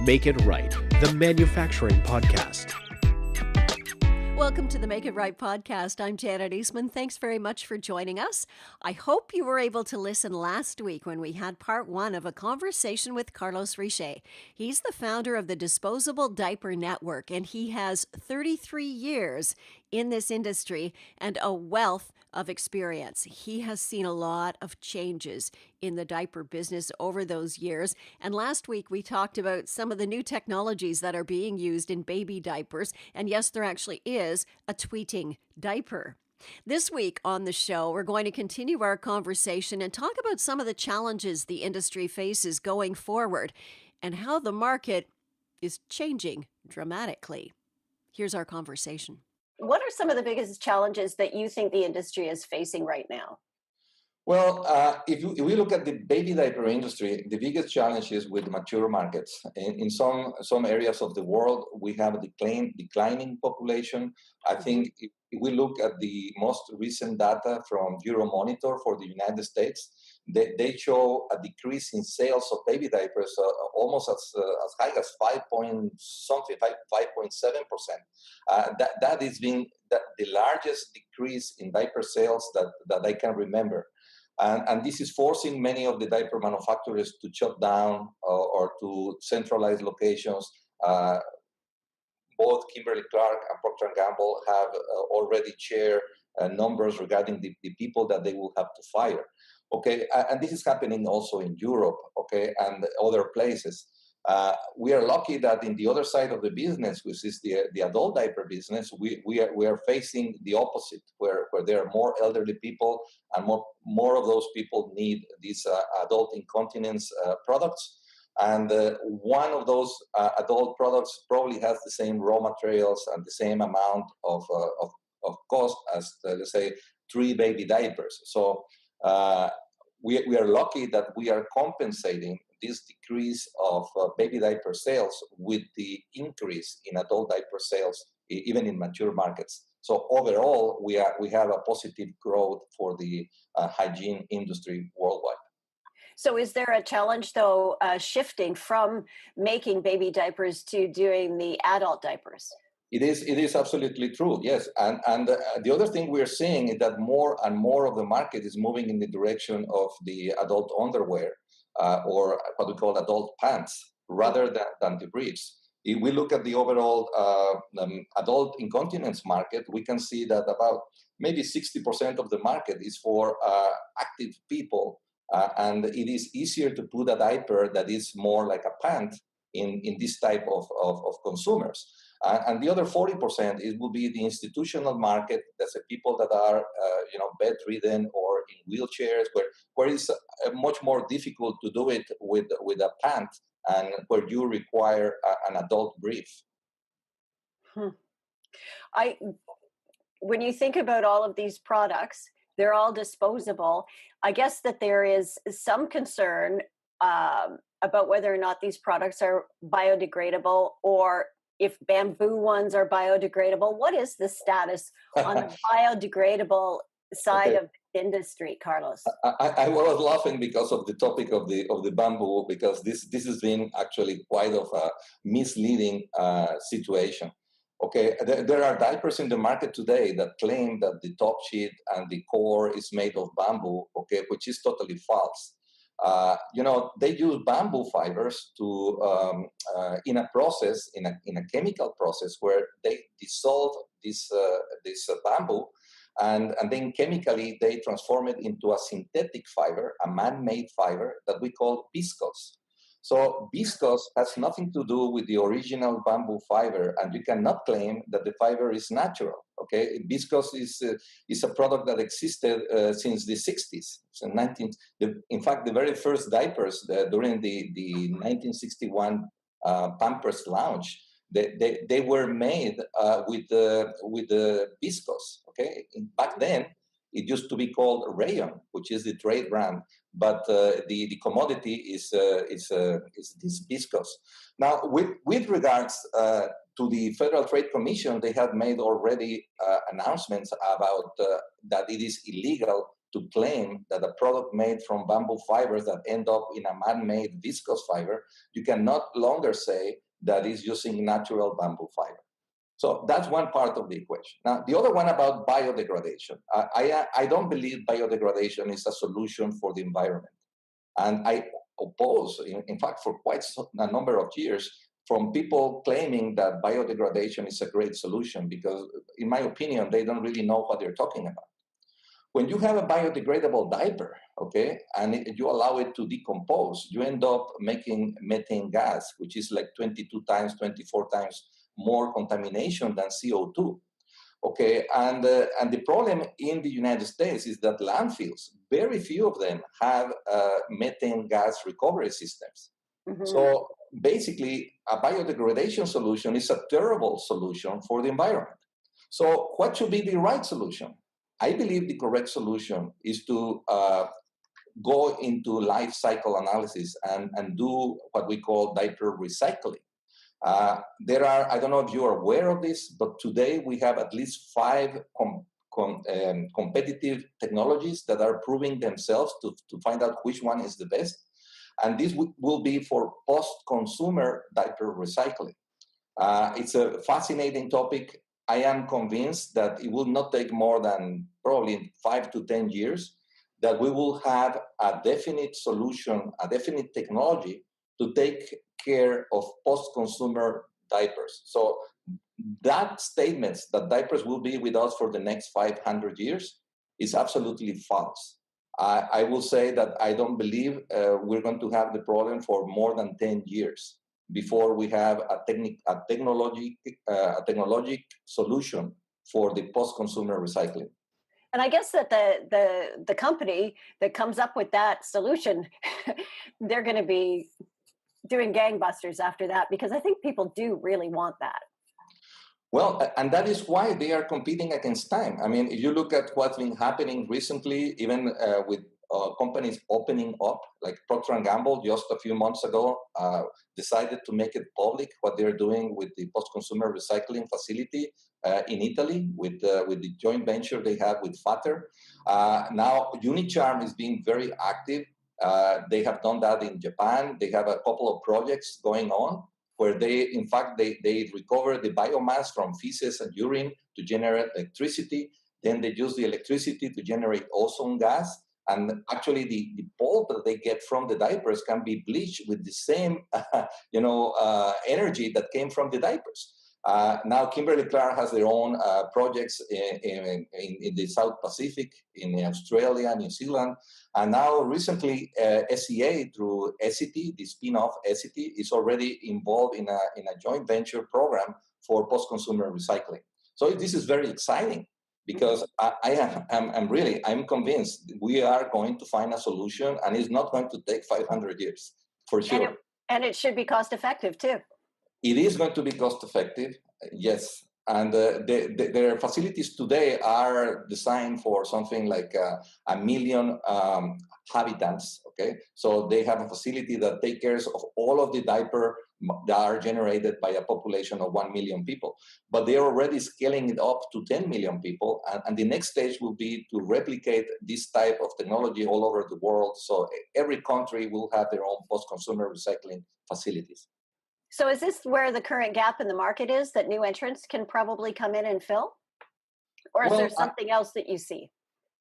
Make It Right, the manufacturing podcast. Welcome to the Make It Right podcast. I'm Janet Eastman. Thanks very much for joining us. I hope you were able to listen last week when we had part one of a conversation with Carlos Riche. He's the founder of the Disposable Diaper Network, and he has 33 years in this industry and a wealth of experience. He has seen a lot of changes in the diaper business over those years. And last week we talked about some of the new technologies that are being used in baby diapers. And yes, there actually is a tweeting diaper. This week on the show, we're going to continue our conversation and talk about some of the challenges the industry faces going forward and how the market is changing dramatically. Here's our conversation. What are some of the biggest challenges that you think the industry is facing right now? Well, if we look at the baby diaper industry, the biggest challenge is with mature markets. In some areas of the world, we have a declining population. I think if we look at the most recent data from Euromonitor for the United States, they show a decrease in sales of baby diapers almost as high as 5.7%. That is being the largest decrease in diaper sales that I can remember. And this is forcing many of the diaper manufacturers to shut down or to centralize locations. Both Kimberly-Clark and Procter & Gamble have already shared numbers regarding the people that they will have to fire. Okay, and this is happening also in Europe, okay, and other places. We are lucky that in the other side of the business, which is the adult diaper business, we are facing the opposite, where there are more elderly people, and more of those people need these adult incontinence products. And one of those adult products probably has the same raw materials and the same amount of cost as, let's say, 3 baby diapers. So we are lucky that we are compensating this decrease of baby diaper sales with the increase in adult diaper sales, even in mature markets. So overall, we have a positive growth for the hygiene industry worldwide. So is there a challenge, though, shifting from making baby diapers to doing the adult diapers? It is absolutely true, yes. And the other thing we're seeing is that more and more of the market is moving in the direction of the adult underwear, or what we call adult pants, rather than the briefs. If we look at the overall adult incontinence market, we can see that about maybe 60% of the market is for active people, and it is easier to put a diaper that is more like a pant in this type of consumers. And the other 40% will be the institutional market. That's the people that are, bedridden or in wheelchairs, where it's much more difficult to do it with a pant, and where you require an adult brief. When you think about all of these products, they're all disposable. I guess that there is some concern about whether or not these products are biodegradable, or if bamboo ones are biodegradable. What is the status on the biodegradable side of the industry, Carlos? I was laughing because of the topic of the bamboo, because this has been actually quite of a misleading situation. Okay, there are diapers in the market today that claim that the top sheet and the core is made of bamboo, okay, which is totally false. They use bamboo fibers to in a process, in a chemical process, where they dissolve this bamboo, and then chemically they transform it into a synthetic fiber, a man-made fiber that we call viscose. So viscose has nothing to do with the original bamboo fiber, and you cannot claim that the fiber is natural. Okay, viscose is a product that existed since the 60s. So in fact, the very first diapers during the 1961 Pampers launch, they were made with the viscose. Okay, back then it used to be called rayon, which is the trade brand, but the commodity is this viscose. Now, with regards to the Federal Trade Commission, they have made already announcements about that it is illegal to claim that a product made from bamboo fibers that end up in a man-made viscose fiber, you can no longer say that is using natural bamboo fiber. So that's one part of the equation. Now, the other one about biodegradation. I don't believe biodegradation is a solution for the environment. And I oppose, in fact, for quite a number of years, from people claiming that biodegradation is a great solution, because in my opinion, they don't really know what they're talking about. When you have a biodegradable diaper, okay, and you allow it to decompose, you end up making methane gas, which is like 22 times, 24 times more contamination than CO2. Okay, and the problem in the United States is that landfills, very few of them have methane gas recovery systems. Mm-hmm. So basically, a biodegradation solution is a terrible solution for the environment. So what should be the right solution? I believe the correct solution is to go into life cycle analysis and do what we call diaper recycling. There are, I don't know if you are aware of this, but today we have at least 5 competitive technologies that are proving themselves to find out which one is the best. And this will be for post-consumer diaper recycling. It's a fascinating topic. I am convinced that it will not take more than probably 5 to 10 years that we will have a definite solution, a definite technology to take care of post-consumer diapers. So that statement that diapers will be with us for the next 500 years is absolutely false. I will say that I don't believe we're going to have the problem for more than 10 years before we have a technologic solution for the post-consumer recycling. And I guess that the company that comes up with that solution, they're going to be doing gangbusters after that, because I think people do really want that. Well, and that is why they are competing against time. I mean, if you look at what's been happening recently, even with companies opening up, like Procter & Gamble just a few months ago decided to make it public what they're doing with the post-consumer recycling facility in Italy with the joint venture they have with Fater. Now, Unicharm is being very active. They have done that in Japan. They have a couple of projects going on where they recover the biomass from feces and urine to generate electricity. Then they use the electricity to generate ozone gas. And actually, the pulp that they get from the diapers can be bleached with the same, energy that came from the diapers. Now, Kimberly-Clark has their own projects in the South Pacific, in Australia, New Zealand, and now recently SCA through Essity, the spin-off Essity, is already involved in a joint venture program for post-consumer recycling. So this is very exciting, because I'm convinced we are going to find a solution, and it's not going to take 500 years, for sure. And it should be cost effective too. It is going to be cost effective, yes. And their facilities today are designed for something like 1 million habitants, okay? So they have a facility that takes care of all of the diaper that are generated by a population of 1 million people. But they're already scaling it up to 10 million people. And the next stage will be to replicate this type of technology all over the world. So every country will have their own post-consumer recycling facilities. So is this where the current gap in the market is, that new entrants can probably come in and fill? Or is there something else that you see?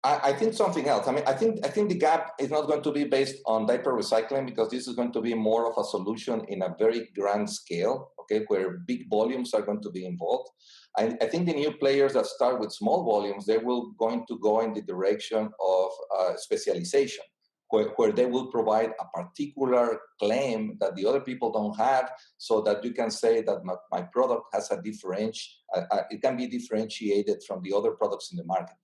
I think something else. I mean, I think the gap is not going to be based on diaper recycling, because this is going to be more of a solution in a very grand scale, okay, where big volumes are going to be involved. I think the new players that start with small volumes, they will going to go in the direction of specialization, where they will provide a particular claim that the other people don't have, so that you can say that my product has it can be differentiated from the other products in the market.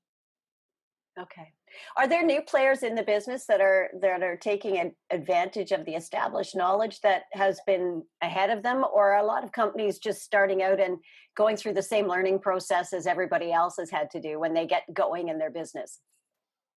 Okay. Are there new players in the business that are taking advantage of the established knowledge that has been ahead of them, or are a lot of companies just starting out and going through the same learning process as everybody else has had to do when they get going in their business?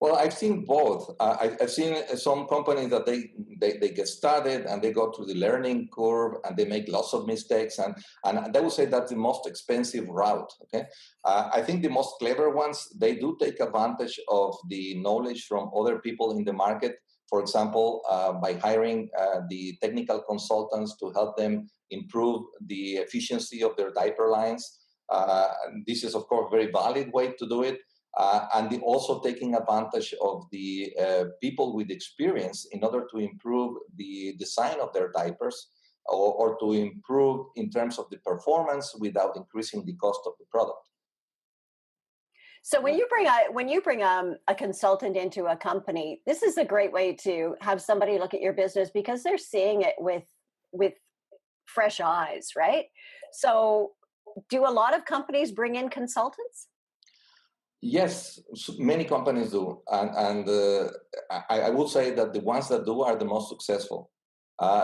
Well, I've seen both. I've seen some companies that they get started and they go through the learning curve and they make lots of mistakes, and they will say that's the most expensive route. Okay, I think the most clever ones, they do take advantage of the knowledge from other people in the market. For example, by hiring the technical consultants to help them improve the efficiency of their diaper lines. This is, of course, a very valid way to do it. Also taking advantage of the people with experience in order to improve the design of their diapers, or to improve in terms of the performance without increasing the cost of the product. So when you bring a consultant into a company, this is a great way to have somebody look at your business because they're seeing it with fresh eyes, right? So do a lot of companies bring in consultants? Yes, many companies do, and I would say that the ones that do are the most successful.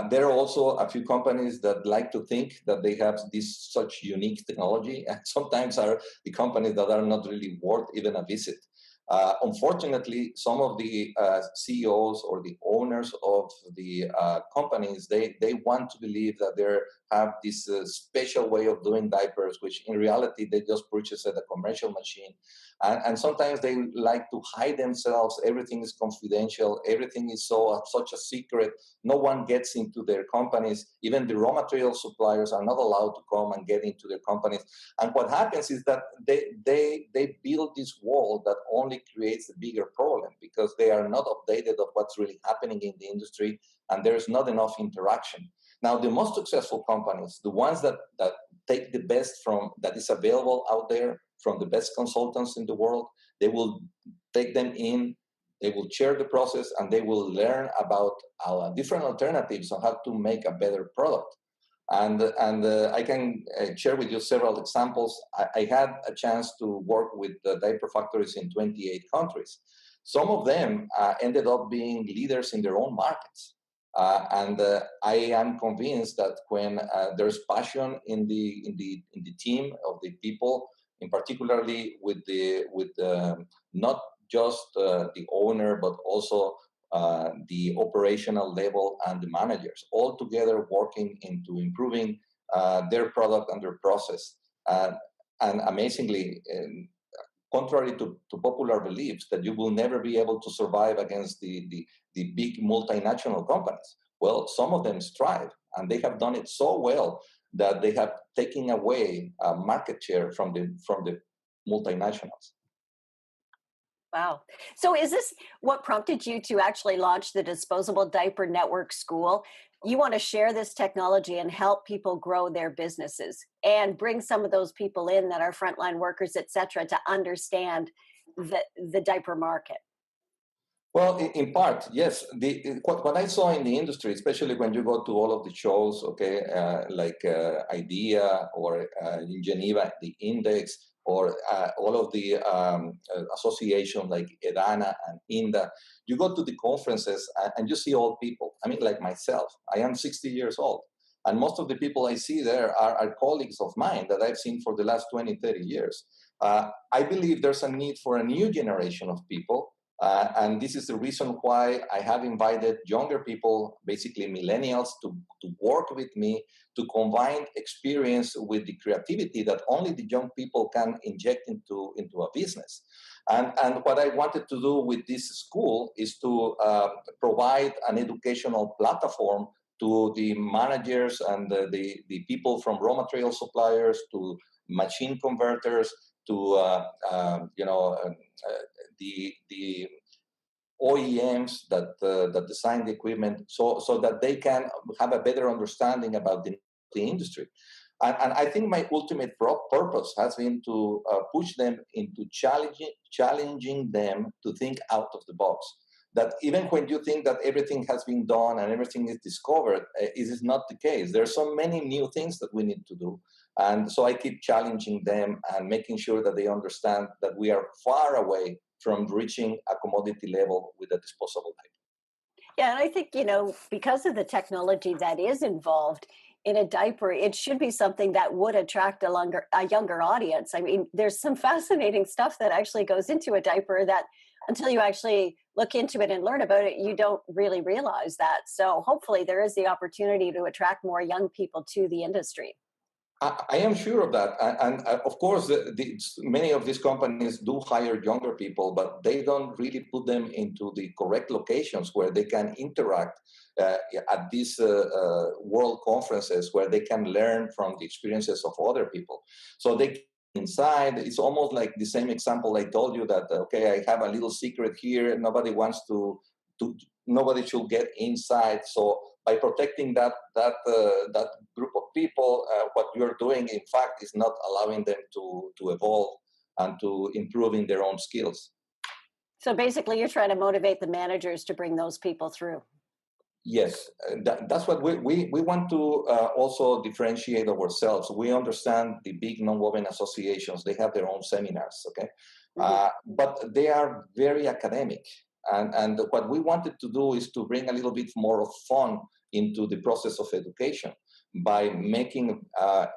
There are also a few companies that like to think that they have this such unique technology, and sometimes are the companies that are not really worth even a visit. Unfortunately, some of the CEOs or the owners of the companies, they want to believe that they have this special way of doing diapers, which in reality they just purchased at a commercial machine. And sometimes they like to hide themselves. Everything is confidential. Everything is such a secret. No one gets into their companies. Even the raw material suppliers are not allowed to come and get into their companies. And what happens is that they build this wall that only creates a bigger problem because they are not updated of what's really happening in the industry, and there's not enough interaction. Now, the most successful companies, the ones that take the best from that is available out there, from the best consultants in the world, they will take them in, they will share the process, and they will learn about different alternatives on how to make a better product. And I can share with you several examples. I had a chance to work with diaper factories in 28 countries. Some of them ended up being leaders in their own markets. I am convinced that when there's passion in the team of the people, in particularly with not just the owner, but also the operational level and the managers, all together working into improving their product and their process. And amazingly, contrary to popular beliefs, that you will never be able to survive against the big multinational companies. Well, some of them strive, and they have done it so well that they have taken away market share from the multinationals. Wow. So is this what prompted you to actually launch the Disposable Diaper Network School? You want to share this technology and help people grow their businesses and bring some of those people in that are frontline workers, et cetera, to understand the diaper market. Well, in part, yes. What I saw in the industry, especially when you go to all of the shows, okay, like IDEA or in Geneva, the Index, or all of the associations like EDANA and INDA, you go to the conferences and you see old people. I mean, like myself, I am 60 years old. And most of the people I see there are colleagues of mine that I've seen for the last 20, 30 years. I believe there's a need for a new generation of people. And this is the reason why I have invited younger people, basically millennials, to work with me to combine experience with the creativity that only the young people can inject into a business. And what I wanted to do with this school is to provide an educational platform to the managers and the people from raw material suppliers to machine converters to the OEMs that design the equipment, so that they can have a better understanding about the industry. And I think my ultimate purpose has been to push them into challenging them to think out of the box. That even when you think that everything has been done and everything is discovered, it is not the case. There are so many new things that we need to do. And so I keep challenging them and making sure that they understand that we are far away from reaching a commodity level with a disposable diaper. Yeah, and I think, because of the technology that is involved in a diaper, it should be something that would attract a younger audience. I mean, there's some fascinating stuff that actually goes into a diaper that until you actually look into it and learn about it, you don't really realize that. So hopefully there is the opportunity to attract more young people to the industry. I am sure of that, and of course, many of these companies do hire younger people, but they don't really put them into the correct locations where they can interact at these world conferences, where they can learn from the experiences of other people. So they inside, it's almost like the same example I told you that okay, I have a little secret here. Nobody wants to nobody should get inside. So by protecting that group of people, what you're doing, in fact, is not allowing them to evolve and to improve in their own skills. So basically, you're trying to motivate the managers to bring those people through. Yes, that's what we want to also differentiate ourselves. We understand the big non-woven associations; they have their own seminars, okay, but they are very academic. And what we wanted to do is to bring a little bit more of fun into the process of education by making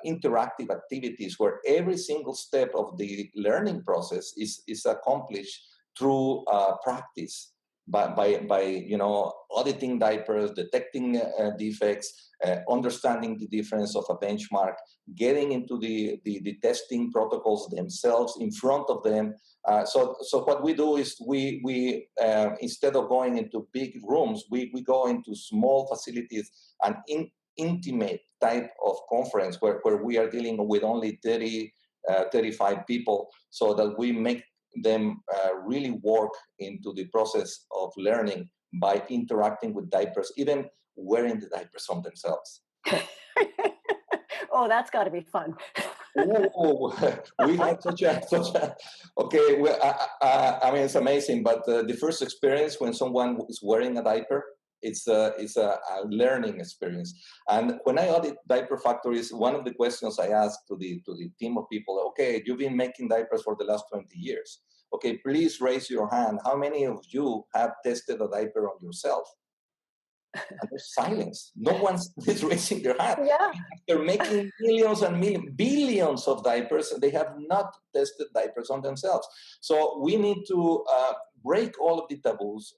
interactive activities where every single step of the learning process is accomplished through practice by you know, auditing diapers, detecting defects, understanding the difference of a benchmark, getting into the testing protocols themselves in front of them. So what we do is we instead of going into big rooms, we go into small facilities and intimate type of conference where we are dealing with only 30, 35 people, so that we make them really work into the process of learning by interacting with diapers, even wearing the diapers on themselves. Oh, that's got to be fun. Oh, we had such a okay. Well, I mean, it's amazing. But the first experience when someone is wearing a diaper, it's a learning experience. And when I audit diaper factories, one of the questions I ask to the team of people: okay, you've been making diapers for the last 20 years. Okay, please raise your hand. How many of you have tested a diaper on yourself? And there's silence. No one is raising their hand. Yeah. They're making millions and billions of diapers, and they have not tested diapers on themselves. So we need to break all of the taboos,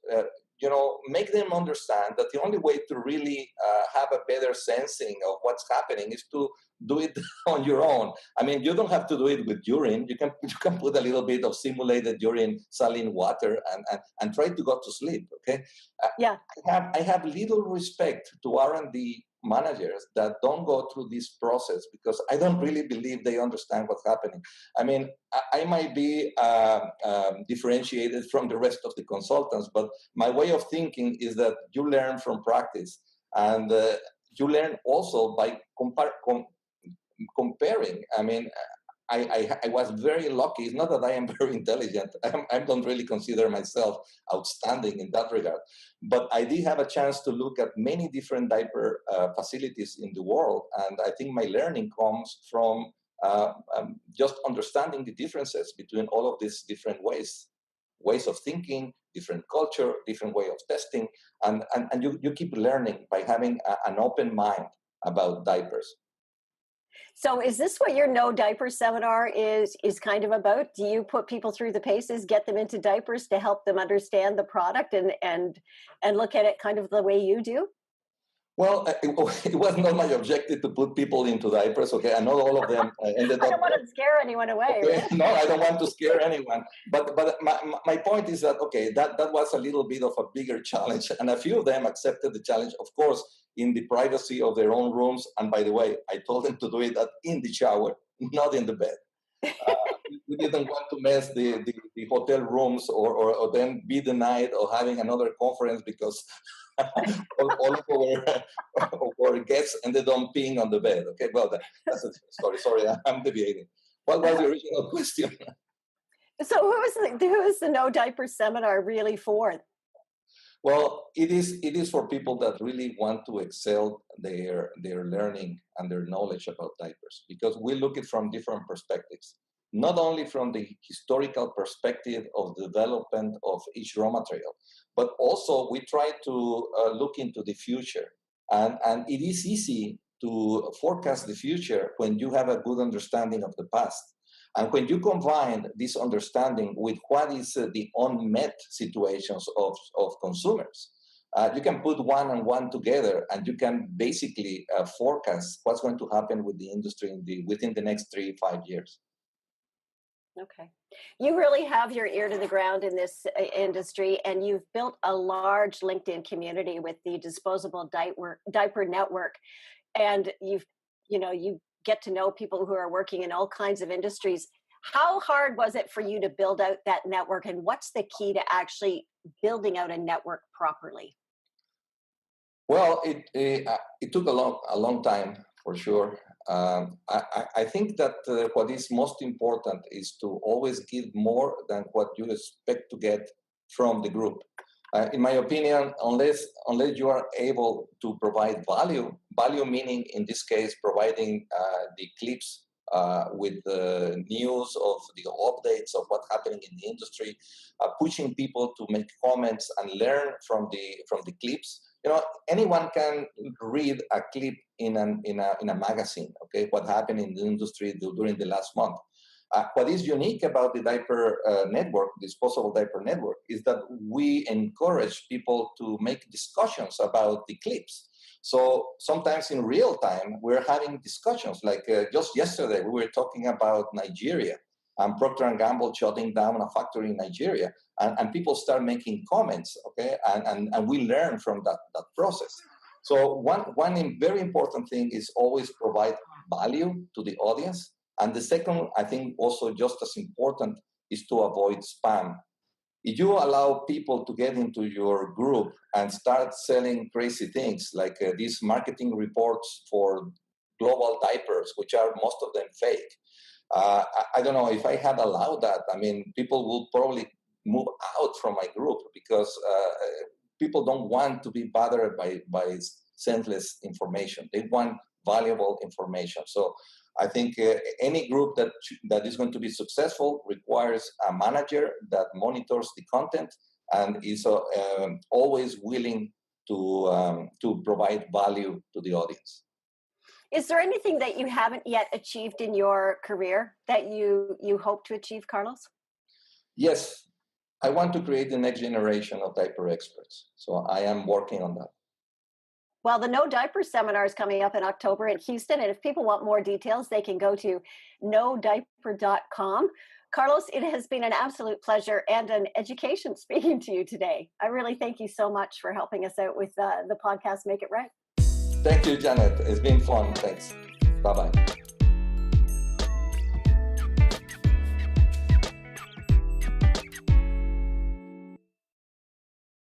you know, make them understand that the only way to really have a better sensing of what's happening is to do it on your own. I mean, you don't have to do it with urine. You can put a little bit of simulated urine, saline water, and try to go to sleep. Okay. Yeah. I have little respect to R&D managers that don't go through this process, because I don't really believe they understand what's happening. I mean, I might be differentiated from the rest of the consultants, but my way of thinking is that you learn from practice, and you learn also by comparing. I mean, I was very lucky. It's not that I am very intelligent. I don't really consider myself outstanding in that regard. But I did have a chance to look at many different diaper facilities in the world. And I think my learning comes from just understanding the differences between all of these different ways of thinking, different culture, different way of testing. And you keep learning by having an open mind about diapers. So is this what your No Diaper Seminar is kind of about? Do you put people through the paces, get them into diapers to help them understand the product and look at it kind of the way you do? Well, it was not my objective to put people into diapers. Okay, I know all of them ended up. I don't want to scare anyone away. Okay? Right? No, I don't want to scare anyone. But my point is that, okay, that was a little bit of a bigger challenge, and a few of them accepted the challenge, of course, in the privacy of their own rooms. And by the way, I told them to do it in the shower, not in the bed. We didn't want to mess the hotel rooms or then be denied of having another conference because all of our guests ended up peeing on the bed. Okay, well, that's a story. Sorry, I'm deviating. What was the original question? So who is the No Diaper Seminar really for? Well, it is for people that really want to excel their learning and their knowledge about diapers, because we look at it from different perspectives. Not only from the historical perspective of the development of each raw material, but also we try to look into the future. And it is easy to forecast the future when you have a good understanding of the past. And when you combine this understanding with what is the unmet situations of consumers, you can put one and one together, and you can basically forecast what's going to happen with the industry within the next 3-5 years. Okay. You really have your ear to the ground in this industry, and you've built a large LinkedIn community with the Disposable Diaper Network. And you get to know people who are working in all kinds of industries. How hard was it for you to build out that network, and what's the key to actually building out a network properly? Well, it took a long time, for sure. I think that what is most important is to always give more than what you expect to get from the group. In my opinion, unless you are able to provide value meaning in this case providing the clips with the news of the updates of what's happening in the industry, pushing people to make comments and learn from the clips. Anyone can read a clip in a magazine. Okay, what happened in the industry during the last month. What is unique about the Diaper Network, Disposable Diaper Network, is that we encourage people to make discussions about the clips. So sometimes in real time, we're having discussions. Like just yesterday, we were talking about Nigeria and Procter & Gamble shutting down a factory in Nigeria. And people start making comments, okay? And we learn from that process. So one very important thing is always provide value to the audience. And the second, I think also just as important, is to avoid spam. If you allow people to get into your group and start selling crazy things like these marketing reports for global diapers, which are most of them fake, I don't know if I had allowed that. I mean, people will probably move out from my group because people don't want to be bothered by senseless information. They want valuable information. So I think any group that is going to be successful requires a manager that monitors the content and is always willing to provide value to the audience. Is there anything that you haven't yet achieved in your career that you hope to achieve, Carlos? Yes, I want to create the next generation of diaper experts. So I am working on that. Well, the No Diaper Seminar is coming up in October in Houston, and if people want more details, they can go to nodiaper.com. Carlos, it has been an absolute pleasure and an education speaking to you today. I really thank you so much for helping us out with the podcast Make It Right. Thank you, Janet. It's been fun. Thanks. Bye-bye.